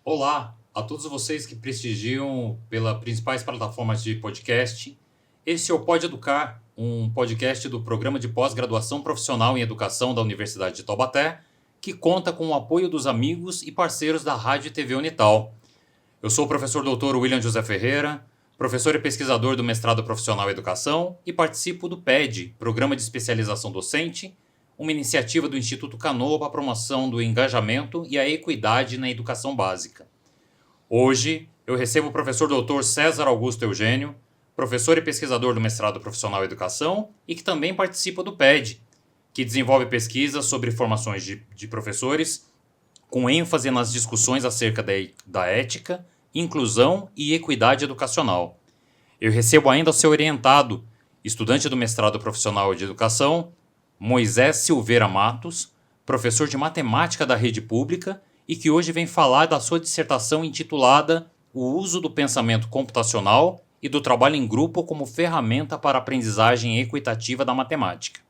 Olá a todos vocês que prestigiam pelas principais plataformas de podcast. Esse é o Pode Educar, um podcast do Programa de Pós-Graduação Profissional em Educação da Universidade de Taubaté, que conta com o apoio dos amigos e parceiros da Rádio e TV Unital. Eu sou o professor Dr. William José Ferreira, professor e pesquisador do Mestrado Profissional em Educação e participo do PED, Programa de Especialização Docente, uma iniciativa do Instituto Canoa para a promoção do engajamento e a equidade na educação básica. Hoje, eu recebo o professor Dr. César Augusto Eugênio, professor e pesquisador do Mestrado Profissional em Educação e que também participa do PED, que desenvolve pesquisas sobre formações de professores, com ênfase nas discussões acerca da ética, inclusão e equidade educacional. Eu recebo ainda o seu orientado, estudante do Mestrado Profissional de Educação, Moisés Silveira Matos, professor de matemática da rede pública e que hoje vem falar da sua dissertação intitulada O uso do pensamento computacional e do trabalho em grupo como ferramenta para a aprendizagem equitativa da matemática.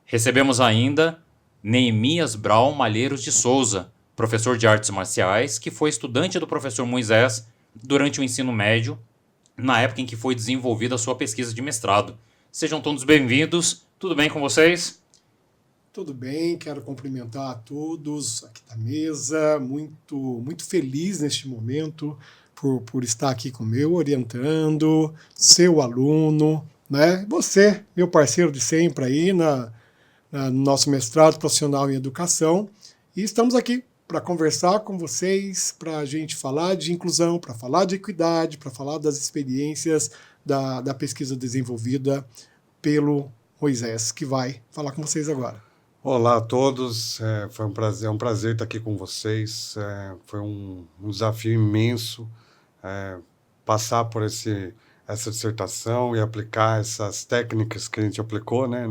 Recebemos ainda Neemias Braun Malheiros de Souza, professor de artes marciais, que foi estudante do professor Moisés durante o ensino médio, na época em que foi desenvolvida a sua pesquisa de mestrado. Sejam todos bem-vindos. Tudo bem com vocês? Tudo bem, quero cumprimentar a todos aqui da mesa, muito feliz neste momento por estar aqui com o meu orientando, seu aluno, né? Você, meu parceiro de sempre aí no nosso mestrado profissional em educação, e estamos aqui para conversar com vocês, para a gente falar de inclusão, para falar de equidade, para falar das experiências da pesquisa desenvolvida pelo Moisés, que vai falar com vocês agora. Olá a todos, foi um prazer estar aqui com vocês, foi um desafio imenso passar por essa dissertação e aplicar essas técnicas que a gente aplicou, né,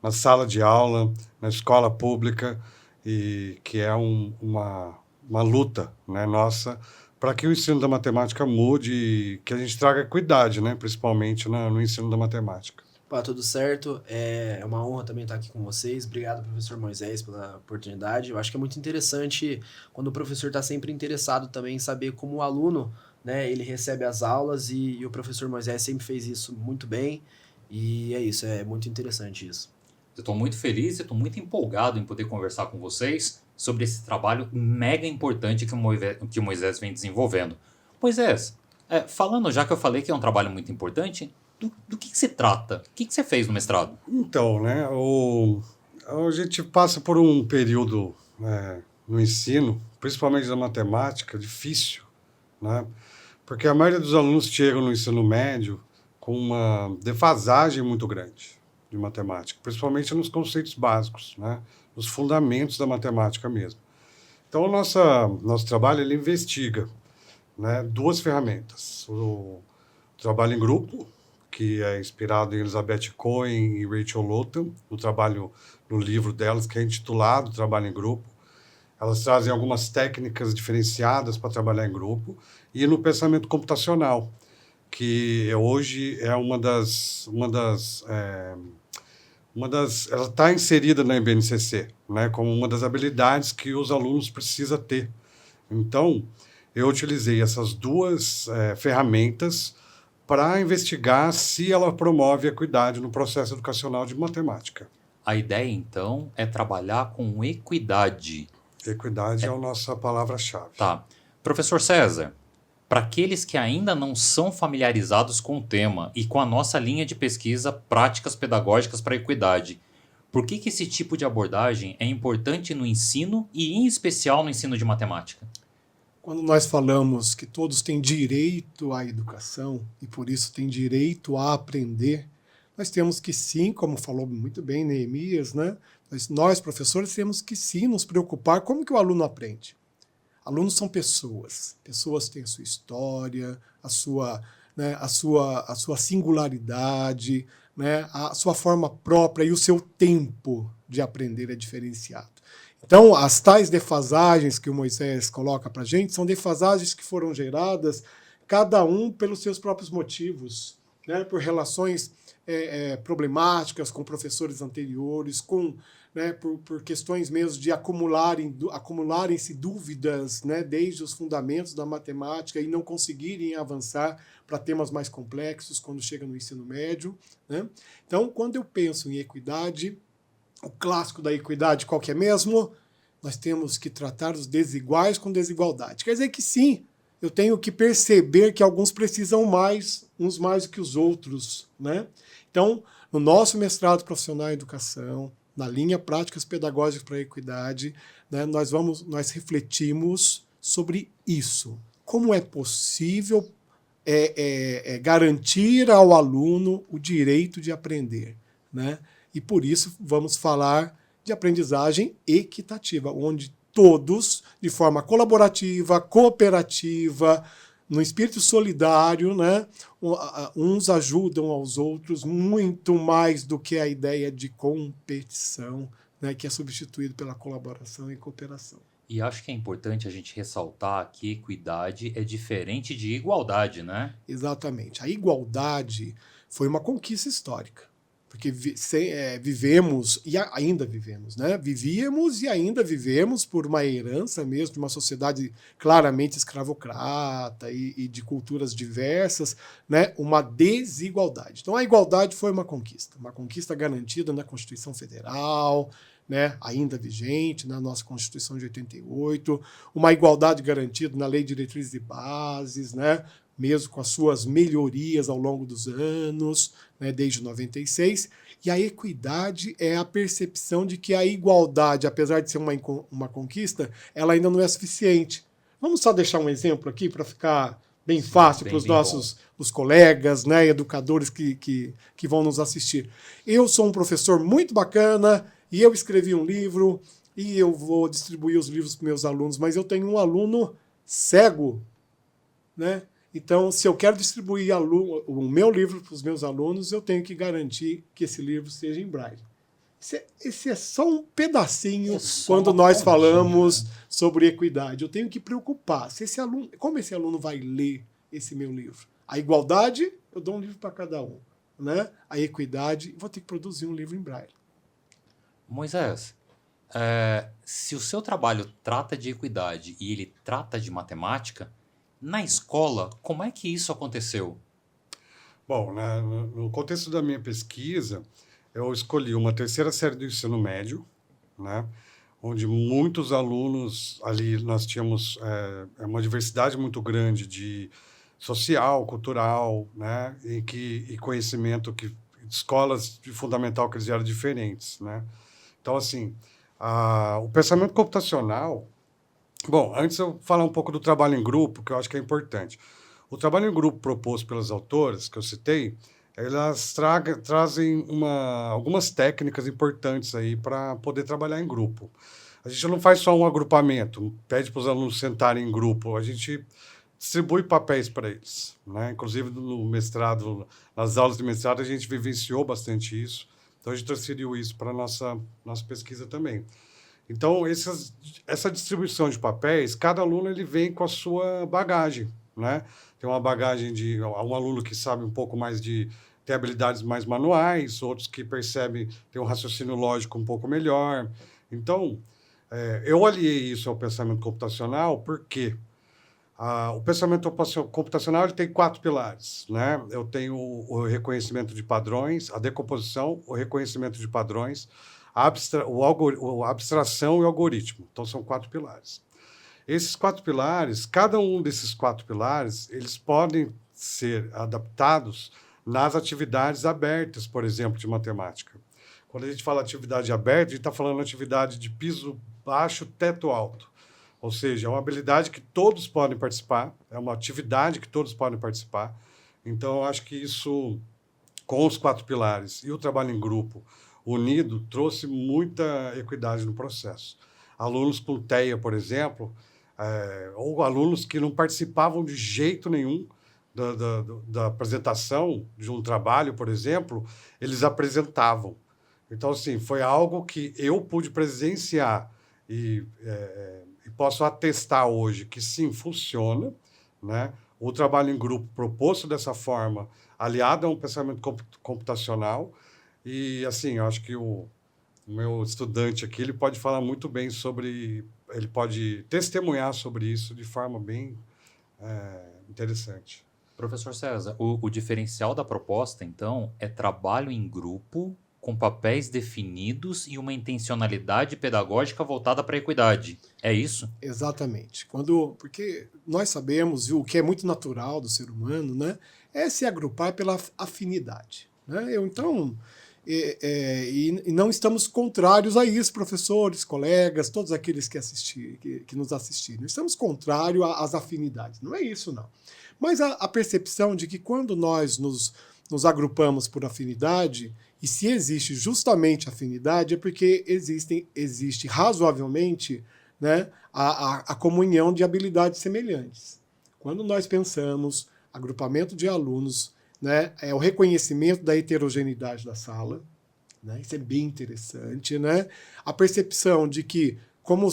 na sala de aula, na escola pública, e que é uma luta, né, nossa, para que o ensino da matemática mude e que a gente traga equidade, né, principalmente no ensino da matemática. Tudo certo, é uma honra também estar aqui com vocês. Obrigado, professor Moisés, pela oportunidade. Eu acho que é muito interessante quando o professor está sempre interessado também em saber como o aluno, né, ele recebe as aulas, e o professor Moisés sempre fez isso muito bem, e é isso, é muito interessante isso. Eu estou muito feliz e estou muito empolgado em poder conversar com vocês sobre esse trabalho mega importante que o Moisés vem desenvolvendo. Moisés, falando já que eu falei que é um trabalho muito importante, do que se trata? O que você fez no mestrado? Então, né, a gente passa por um período no ensino, principalmente da matemática, difícil, né, porque a maioria dos alunos chegam no ensino médio com uma defasagem muito grande de matemática, principalmente nos conceitos básicos, né, nos fundamentos da matemática mesmo. Então, o nosso trabalho, ele investiga, né, duas ferramentas. O trabalho em grupo, que é inspirado em Elizabeth Cohen e Rachel Lowton, no livro delas, que é intitulado Trabalho em Grupo. Elas trazem algumas técnicas diferenciadas para trabalhar em grupo, e no pensamento computacional, que hoje é ela está inserida na BNCC, né, como uma das habilidades que os alunos precisam ter. Então, eu utilizei essas duas ferramentas para investigar se ela promove equidade no processo educacional de matemática. A ideia, então, é trabalhar com equidade. Equidade é a nossa palavra-chave. Tá. Professor César, para aqueles que ainda não são familiarizados com o tema e com a nossa linha de pesquisa Práticas Pedagógicas para a Equidade, por que esse tipo de abordagem é importante no ensino e, em especial, no ensino de matemática? Quando nós falamos que todos têm direito à educação e por isso têm direito a aprender, nós temos que sim, como falou muito bem Neemias, né? Nós, professores, temos que sim nos preocupar como que o aluno aprende. Alunos são pessoas têm a sua história, a sua singularidade, né? A sua forma própria, e o seu tempo de aprender é diferenciado. Então, as tais defasagens que o Moisés coloca para a gente são defasagens que foram geradas, cada um pelos seus próprios motivos. né, por relações problemáticas com professores anteriores, né, por questões mesmo de acumularem-se dúvidas, né, desde os fundamentos da matemática e não conseguirem avançar para temas mais complexos quando chega no ensino médio, né? Então, quando eu penso em equidade, o clássico da equidade qual que é mesmo? Nós temos que tratar os desiguais com desigualdade. Quer dizer que sim, eu tenho que perceber que alguns precisam mais, uns mais do que os outros, né? Então, no nosso mestrado profissional em educação, na linha Práticas Pedagógicas para a Equidade, né, nós refletimos sobre isso. Como é possível garantir ao aluno o direito de aprender, né? E por isso vamos falar de aprendizagem equitativa, onde todos, de forma colaborativa, cooperativa, no espírito solidário, né, uns ajudam aos outros muito mais do que a ideia de competição, né, que é substituído pela colaboração e cooperação. E acho que é importante a gente ressaltar que equidade é diferente de igualdade, né? Exatamente. A igualdade foi uma conquista histórica, porque vivemos e ainda vivemos, né? Vivíamos e ainda vivemos por uma herança mesmo de uma sociedade claramente escravocrata e de culturas diversas, né? Uma desigualdade. Então a igualdade foi uma conquista garantida na Constituição Federal, né, ainda vigente na nossa Constituição de 88, uma igualdade garantida na Lei de Diretrizes e Bases, né, mesmo com as suas melhorias ao longo dos anos, né, desde 96, e a equidade é a percepção de que a igualdade, apesar de ser uma conquista, ela ainda não é suficiente. Vamos só deixar um exemplo aqui para ficar bem fácil para os nossos os colegas, né, educadores que vão nos assistir. Eu sou um professor muito bacana, e eu escrevi um livro, e eu vou distribuir os livros para meus alunos, mas eu tenho um aluno cego, né? Então, se eu quero distribuir o meu livro para os meus alunos, eu tenho que garantir que esse livro seja em braille. Esse é só um pedacinho quando nós falamos sobre equidade. Eu tenho que preocupar. Como esse aluno vai ler esse meu livro? A igualdade, eu dou um livro para cada um, né? A equidade, vou ter que produzir um livro em braille. Moisés, se o seu trabalho trata de equidade e ele trata de matemática, na escola, como é que isso aconteceu? Bom, no contexto da minha pesquisa, eu escolhi uma terceira série do ensino médio, né, onde muitos alunos, ali nós tínhamos uma diversidade muito grande de social, cultural, né, e conhecimento, de escolas de fundamental que eles eram diferentes, né. Então, assim, o pensamento computacional... Bom, antes eu falar um pouco do trabalho em grupo, que eu acho que é importante. O trabalho em grupo proposto pelas autoras, que eu citei, elas trazem algumas técnicas importantes aí para poder trabalhar em grupo. A gente não faz só um agrupamento, pede para os alunos sentarem em grupo, a gente distribui papéis para eles, né? Inclusive, no mestrado, nas aulas de mestrado, a gente vivenciou bastante isso. Então, a gente transferiu isso para a nossa pesquisa também. Então, essa distribuição de papéis, cada aluno ele vem com a sua bagagem, né? Tem uma bagagem de um aluno que sabe um pouco mais tem habilidades mais manuais, outros que percebem, tem um raciocínio lógico um pouco melhor. Então, eu aliei isso ao pensamento computacional porque o pensamento computacional ele tem 4 pilares, né? Eu tenho o reconhecimento de padrões, a decomposição, o reconhecimento de padrões, a abstração e o algoritmo. Então, são 4 pilares. Esses 4 pilares, cada um desses 4 pilares, eles podem ser adaptados nas atividades abertas, por exemplo, de matemática. Quando a gente fala atividade aberta, a gente está falando atividade de piso baixo, teto alto. Ou seja, é uma habilidade que todos podem participar, é uma atividade que todos podem participar. Então, eu acho que isso, com os 4 pilares e o trabalho em grupo unido, trouxe muita equidade no processo. Alunos com TEA, por exemplo, ou alunos que não participavam de jeito nenhum da apresentação de um trabalho, por exemplo, eles apresentavam. Então, assim, foi algo que eu pude presenciar e posso atestar hoje que sim, funciona, né? O trabalho em grupo proposto dessa forma, aliado a um pensamento computacional. E, assim, eu acho que o meu estudante aqui, ele pode falar muito bem sobre... Ele pode testemunhar sobre isso de forma bem interessante. Professor César, o diferencial da proposta, então, é trabalho em grupo, com papéis definidos e uma intencionalidade pedagógica voltada para a equidade. É isso? Exatamente. Porque nós sabemos, o que é muito natural do ser humano, né, é se agrupar pela afinidade. Né? E não estamos contrários a isso, professores, colegas, todos aqueles que nos assistiram. Estamos contrários às afinidades. Não é isso, não. Mas a percepção de que quando nós nos agrupamos por afinidade, e se existe justamente afinidade, é porque existe razoavelmente, né, a comunhão de habilidades semelhantes. Quando nós pensamos agrupamento de alunos, né, é o reconhecimento da heterogeneidade da sala, né, isso é bem interessante, né, a percepção de que, como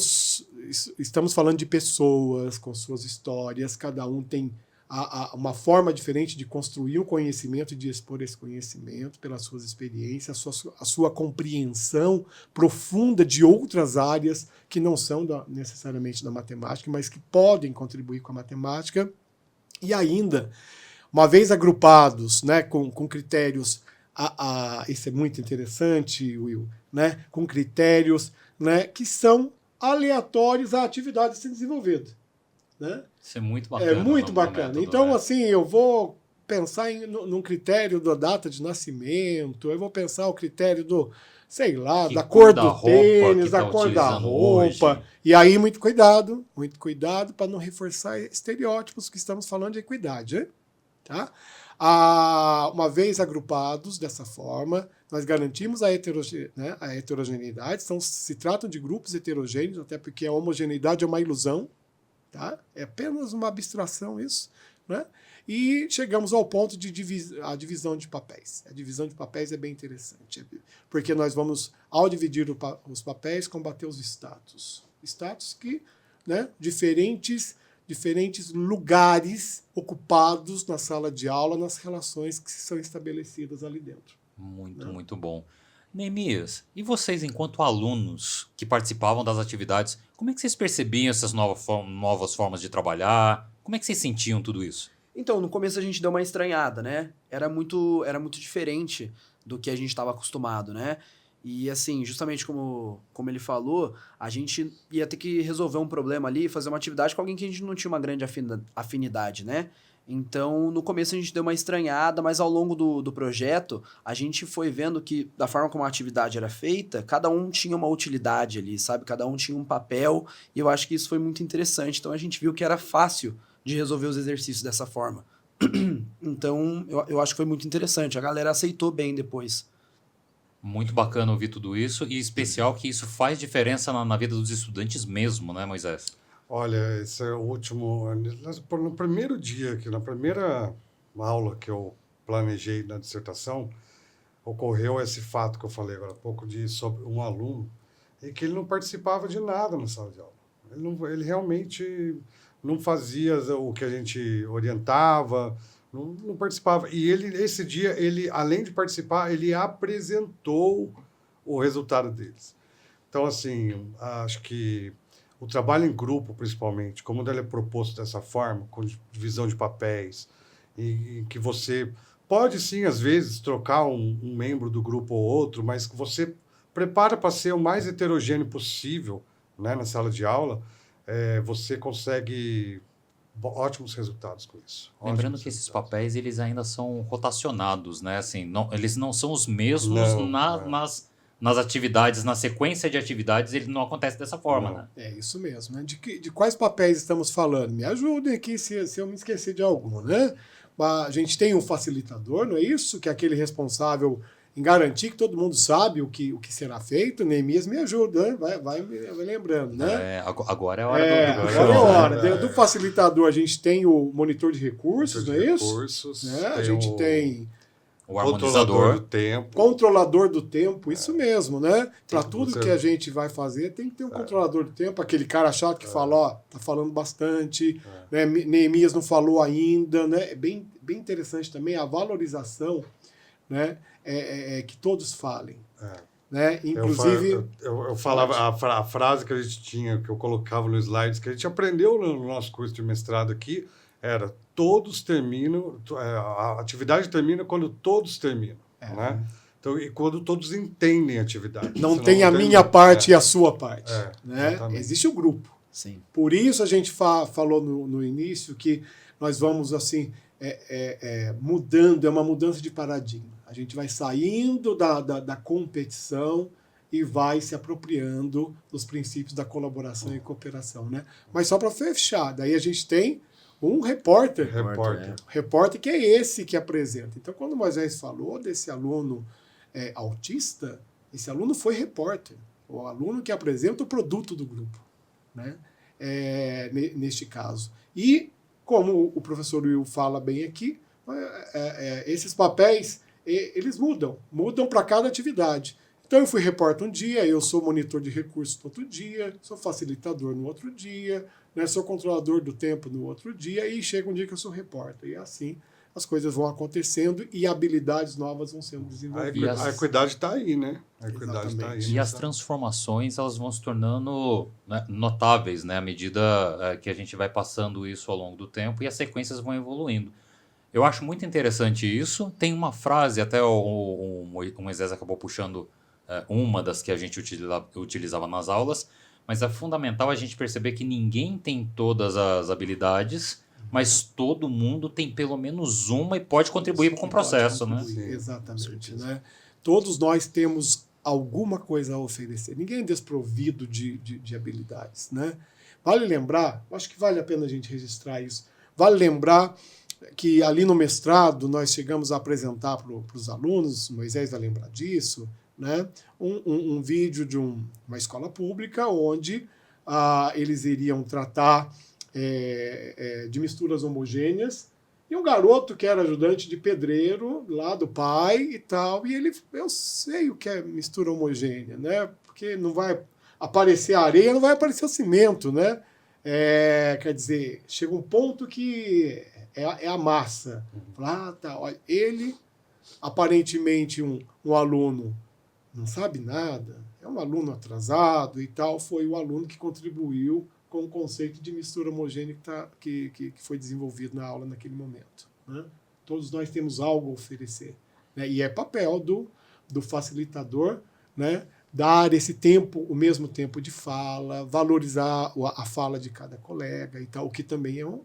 estamos falando de pessoas com suas histórias, cada um tem uma forma diferente de construir um conhecimento e de expor esse conhecimento pelas suas experiências, a sua compreensão profunda de outras áreas que não são necessariamente da matemática, mas que podem contribuir com a matemática. E ainda, uma vez agrupados, né, com critérios, isso é muito interessante, Will, né, com critérios, né, que são aleatórios à atividade a ser desenvolvida. Né? Isso é muito bacana. É muito bacana. Então, assim, eu vou pensar num critério da data de nascimento, eu vou pensar o critério sei lá, da cor do tênis, da cor da roupa. E aí, muito cuidado para não reforçar estereótipos que estamos falando de equidade. Hein? Tá? Uma vez agrupados dessa forma, nós garantimos a heterogeneidade. Se tratam de grupos heterogêneos, até porque a homogeneidade é uma ilusão. Tá? É apenas uma abstração isso. Né? E chegamos ao ponto de a divisão de papéis. A divisão de papéis é bem interessante, porque nós vamos, ao dividir os papéis, combater os status. Status que, né, diferentes lugares ocupados na sala de aula, nas relações que são estabelecidas ali dentro. Muito bom. Neemias, e vocês, enquanto alunos que participavam das atividades, como é que vocês percebiam essas novas formas de trabalhar? Como é que vocês sentiam tudo isso? Então, no começo a gente deu uma estranhada, né? Era muito diferente do que a gente estava acostumado, né? E assim, justamente como ele falou, a gente ia ter que resolver um problema ali, fazer uma atividade com alguém que a gente não tinha uma grande afinidade, né? Então, no começo a gente deu uma estranhada, mas ao longo do projeto, a gente foi vendo que, da forma como a atividade era feita, cada um tinha uma utilidade ali, sabe? Cada um tinha um papel, e eu acho que isso foi muito interessante. Então, a gente viu que era fácil de resolver os exercícios dessa forma. Então, eu acho que foi muito interessante. A galera aceitou bem depois. Muito bacana ouvir tudo isso, e especial que isso faz diferença na vida dos estudantes mesmo, né, Moisés? Olha, esse é o último... No primeiro dia, na primeira aula que eu planejei na dissertação, ocorreu esse fato que eu falei agora há pouco, sobre um aluno, e que ele não participava de nada na sala de aula. Ele realmente não fazia o que a gente orientava, não participava. E esse dia, além de participar, ele apresentou o resultado deles. Então, assim, acho que o trabalho em grupo, principalmente, como ele é proposto dessa forma, com divisão de papéis, e que você pode, sim, às vezes, trocar um membro do grupo ou outro, mas que você prepara para ser o mais heterogêneo possível, né, na sala de aula, você consegue ótimos resultados com isso. Lembrando que esses papéis, eles ainda são rotacionados, né? Assim, eles não são os mesmos nas atividades, na sequência de atividades, ele não acontece dessa forma, né? É isso mesmo. Né? De quais papéis estamos falando? Me ajudem aqui se eu me esquecer de algum, né? A gente tem um facilitador, não é isso? Que é aquele responsável em garantir que todo mundo sabe o que será feito. Neemias me ajuda, né? vai lembrando, né? Agora é a hora agora é a hora. Do facilitador a gente tem o monitor de recursos, não é isso? Recursos. A gente tem O Controlador harmonizador. do tempo. Controlador do tempo, isso mesmo, né? Para tudo você- que a gente vai fazer, tem que ter um controlador do tempo. Aquele cara chato que fala, ó, tá falando bastante, né? Neemias não falou ainda, né? É bem interessante também a valorização, né? Que todos falem. Né? Inclusive. Eu falava a frase que a gente tinha, que eu colocava no slides, que a gente aprendeu no nosso curso de mestrado aqui, era todos terminam, a atividade termina quando todos terminam. Né? Então, e quando todos entendem a atividade. Não Senão tem a termina. minha parte e a sua parte. Né? Exatamente. Existe o grupo. Sim. Por isso a gente falou no início que nós vamos assim mudando, é uma mudança de paradigma. A gente vai saindo da competição e vai se apropriando dos princípios da colaboração e cooperação. Né? Mas só para fechar, daí a gente tem um repórter que é esse que apresenta. Então, quando o Moisés falou desse aluno autista, esse aluno foi repórter, o aluno que apresenta o produto do grupo, né? Neste caso. E, como o professor Will fala bem aqui, esses papéis eles mudam para cada atividade. Então, eu fui repórter um dia, eu sou monitor de recursos no outro dia, sou facilitador no outro dia, né, sou controlador do tempo no outro dia, e chega um dia que eu sou repórter. E assim as coisas vão acontecendo e habilidades novas vão sendo desenvolvidas. A equidade está aí, né? A equidade está aí. E as transformações, elas vão se tornando, né, notáveis, né, à medida que a gente vai passando isso ao longo do tempo e as sequências vão evoluindo. Eu acho muito interessante isso. Tem uma frase, até o Moisés acabou puxando uma das que a gente utilizava nas aulas, mas é fundamental a gente perceber que ninguém tem todas as habilidades, mas todo mundo tem pelo menos uma e pode contribuir com o processo, né? Exatamente, né? Todos nós temos alguma coisa a oferecer. Ninguém é desprovido de habilidades, né? Vale lembrar, acho que vale a pena a gente registrar isso, vale lembrar que ali no mestrado nós chegamos a apresentar para os alunos, o Moisés vai lembrar disso, né? Um vídeo de uma escola pública onde eles iriam tratar de misturas homogêneas, e um garoto que era ajudante de pedreiro lá do pai e tal, e eu sei o que é mistura homogênea, né? Porque não vai aparecer a areia, não vai aparecer o cimento, né? Quer dizer, chega um ponto que é a massa. Tá, olha, ele, aparentemente um aluno não sabe nada, é um aluno atrasado e tal, foi o aluno que contribuiu com o conceito de mistura homogênea que foi desenvolvido na aula naquele momento. Né? Todos nós temos algo a oferecer. Né? E é papel do facilitador, né? Dar esse tempo, o mesmo tempo de fala, valorizar a fala de cada colega e tal, o que também é um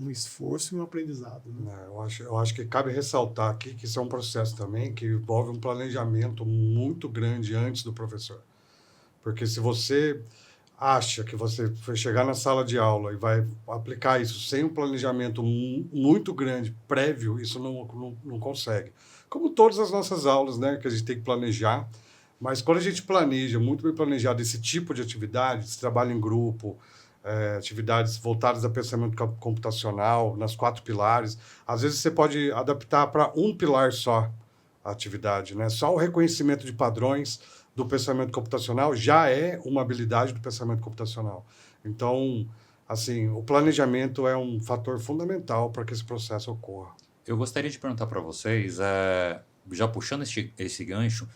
esforço e um aprendizado. Né? Eu acho que cabe ressaltar aqui que isso é um processo também que envolve um planejamento muito grande antes do professor. Porque se você acha que você vai chegar na sala de aula e vai aplicar isso sem um planejamento muito grande, prévio, isso não consegue. Como todas as nossas aulas, né, que a gente tem que planejar, mas quando a gente planeja, muito bem planejado, esse tipo de atividade, esse trabalho em grupo, atividades voltadas a pensamento computacional, nas 4 pilares, às vezes você pode adaptar para um pilar só a atividade, né? Só o reconhecimento de padrões do pensamento computacional já é uma habilidade do pensamento computacional. Então, assim, o planejamento é um fator fundamental para que esse processo ocorra. Eu gostaria de perguntar para vocês, já puxando esse gancho,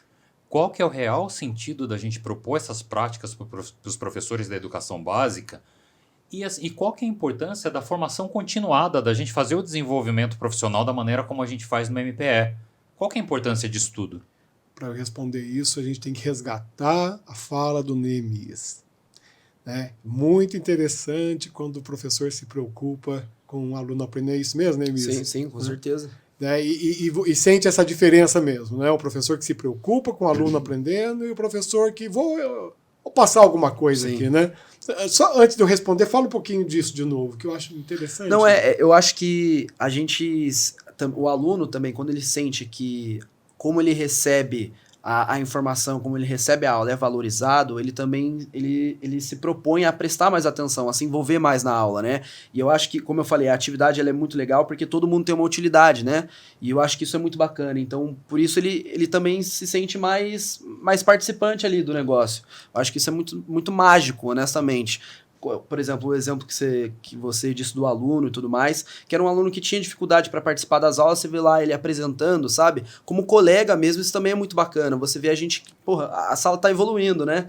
qual que é o real sentido da gente propor essas práticas para os professores da educação básica e qual que é a importância da formação continuada, da gente fazer o desenvolvimento profissional da maneira como a gente faz no MPE? Qual que é a importância disso tudo? Para responder isso, a gente tem que resgatar a fala do Neemias. Né? Muito interessante quando o professor se preocupa com um aluno aprender. É isso mesmo, Neemias? Sim, com certeza. Né? E sente essa diferença mesmo. Né? O professor que se preocupa com o aluno aprendendo e o professor que vou passar alguma coisa aqui. Né? Só antes de eu responder, fala um pouquinho disso de novo, que eu acho interessante. Não, eu acho que o aluno também, quando ele sente que como ele recebe a informação, como ele recebe a aula, é valorizado, ele também ele se propõe a prestar mais atenção, a se envolver mais na aula, né? E eu acho que, como eu falei, a atividade ela é muito legal porque todo mundo tem uma utilidade, né? E eu acho que isso é muito bacana. Então, por isso ele também se sente mais participante ali do negócio. Eu acho que isso é muito, muito mágico, honestamente. Por exemplo, o exemplo que você disse do aluno e tudo mais, que era um aluno que tinha dificuldade para participar das aulas, você vê lá ele apresentando, sabe? Como colega mesmo, isso também é muito bacana. Você vê a gente, porra, a sala tá evoluindo, né?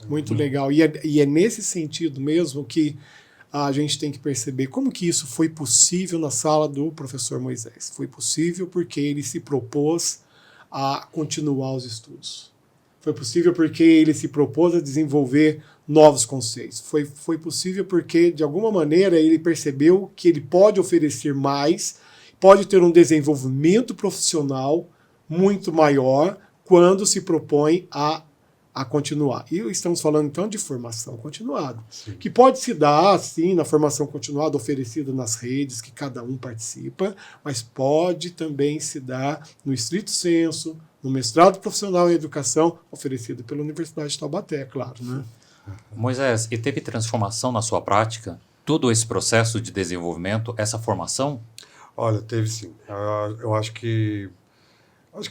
Muito legal. E é nesse sentido mesmo que a gente tem que perceber como que isso foi possível na sala do professor Moisés. Foi possível porque ele se propôs a continuar os estudos. Foi possível porque ele se propôs a desenvolver novos conceitos. Foi possível porque, de alguma maneira, ele percebeu que ele pode oferecer mais, pode ter um desenvolvimento profissional muito maior quando se propõe a continuar. E estamos falando, então, de formação continuada, Sim. que pode se dar, sim, na formação continuada oferecida nas redes, que cada um participa, mas pode também se dar no estrito senso, no mestrado profissional em educação, oferecido pela Universidade de Taubaté, claro, né? Moisés, e teve transformação na sua prática? Todo esse processo de desenvolvimento, essa formação? Olha, teve sim. Eu acho que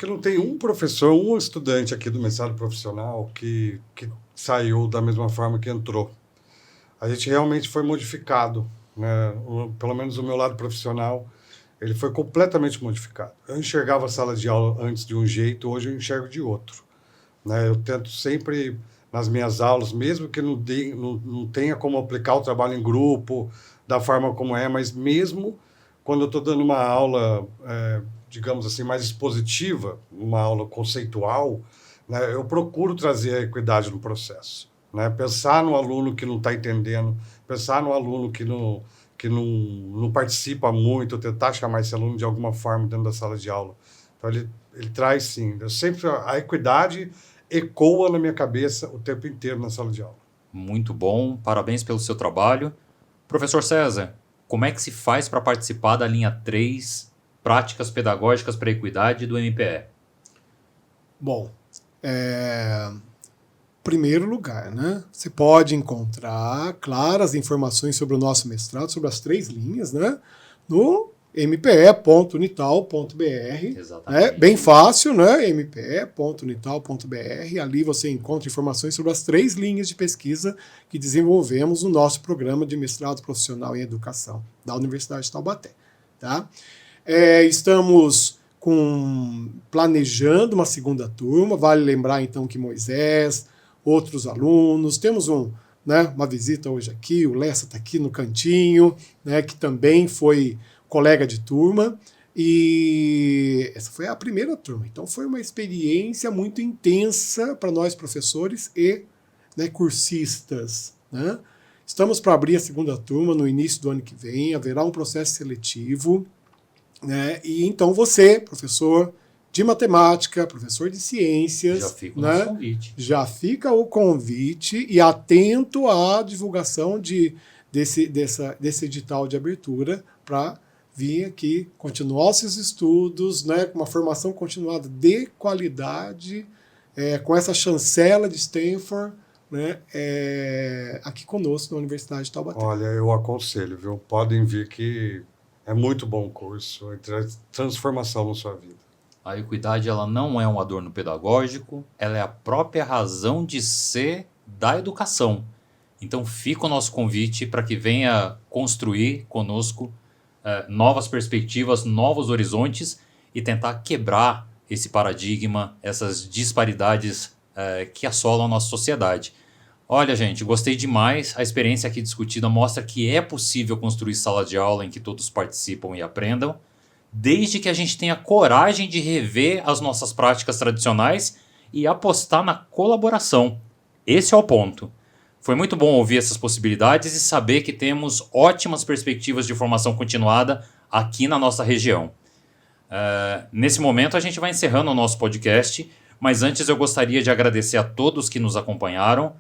não tem um professor, um estudante aqui do mestrado profissional que saiu da mesma forma que entrou. A gente realmente foi modificado, né? Pelo menos o meu lado profissional, ele foi completamente modificado. Eu enxergava a sala de aula antes de um jeito, hoje eu enxergo de outro, né? Eu tento sempre, nas minhas aulas, mesmo que não tenha como aplicar o trabalho em grupo, da forma como é, mas mesmo quando eu estou dando uma aula, digamos assim, mais expositiva, uma aula conceitual, né, eu procuro trazer a equidade no processo, né? Pensar no aluno que não está entendendo, pensar no aluno que não participa muito, tentar chamar esse aluno de alguma forma dentro da sala de aula. Então, ele traz, sim, a equidade ecoa na minha cabeça o tempo inteiro na sala de aula. Muito bom, parabéns pelo seu trabalho. Professor César, como é que se faz para participar da linha 3, Práticas Pedagógicas para a Equidade do MPE? Bom, primeiro lugar, né? Você pode encontrar claras informações sobre o nosso mestrado, sobre as 3 linhas, né? No mpe.unital.br. Exatamente. Bem fácil, né? mpe.unital.br. Ali você encontra informações sobre as 3 linhas de pesquisa que desenvolvemos no nosso programa de mestrado profissional em educação da Universidade de Taubaté. Tá? Estamos planejando uma segunda turma. Vale lembrar, então, que Moisés, outros alunos, temos uma visita hoje aqui, o Lessa está aqui no cantinho, né, que também foi colega de turma, e essa foi a primeira turma. Então foi uma experiência muito intensa para nós professores e, né, cursistas, né? Estamos para abrir a segunda turma no início do ano que vem, haverá um processo seletivo, né? E então você, professor de matemática, professor de ciências, Já fica o né? nosso convite. Já fica o convite e atento à divulgação desse edital de abertura para vir aqui continuar os seus estudos, né, com uma formação continuada de qualidade, com essa chancela de Stanford, né, aqui conosco na Universidade de Taubaté. Olha, eu aconselho, viu? Podem vir que é muito bom o curso, traz transformação na sua vida. A equidade ela não é um adorno pedagógico, ela é a própria razão de ser da educação. Então fica o nosso convite para que venha construir conosco novas perspectivas, novos horizontes e tentar quebrar esse paradigma, essas disparidades que assolam a nossa sociedade. Olha, gente, gostei demais. A experiência aqui discutida mostra que é possível construir sala de aula em que todos participam e aprendam, desde que a gente tenha coragem de rever as nossas práticas tradicionais e apostar na colaboração. Esse é o ponto. Foi muito bom ouvir essas possibilidades e saber que temos ótimas perspectivas de formação continuada aqui na nossa região. Nesse momento a gente vai encerrando o nosso podcast, mas antes eu gostaria de agradecer a todos que nos acompanharam,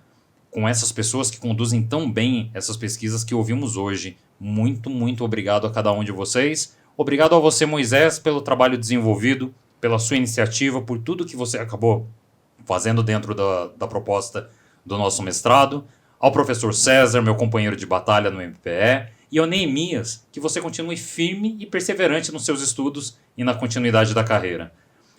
com essas pessoas que conduzem tão bem essas pesquisas que ouvimos hoje. Muito, muito obrigado a cada um de vocês. Obrigado a você, Moisés, pelo trabalho desenvolvido. pela sua iniciativa, por tudo que você acabou fazendo dentro da proposta do nosso mestrado, ao professor César, meu companheiro de batalha no MPE, e ao Neemias, que você continue firme e perseverante nos seus estudos e na continuidade da carreira.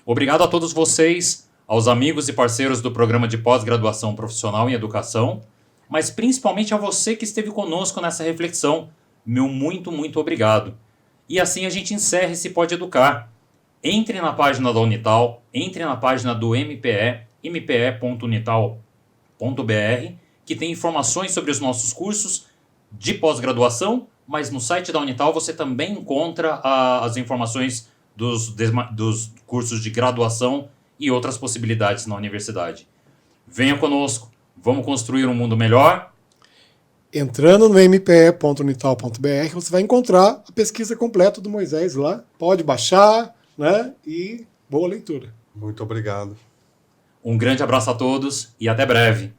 Obrigado a todos vocês, aos amigos e parceiros do programa de pós-graduação profissional em educação, mas principalmente a você que esteve conosco nessa reflexão. Meu muito, muito obrigado. E assim a gente encerra esse Pode Educar. Entre na página da Unital, entre na página do MPE, mpe.unital.br, que tem informações sobre os nossos cursos de pós-graduação, mas no site da Unital você também encontra as informações dos cursos de graduação e outras possibilidades na universidade. Venha conosco, vamos construir um mundo melhor. Entrando no mpe.unital.br, você vai encontrar a pesquisa completa do Moisés lá. Pode baixar, né? E boa leitura. Muito obrigado. Um grande abraço a todos e até breve.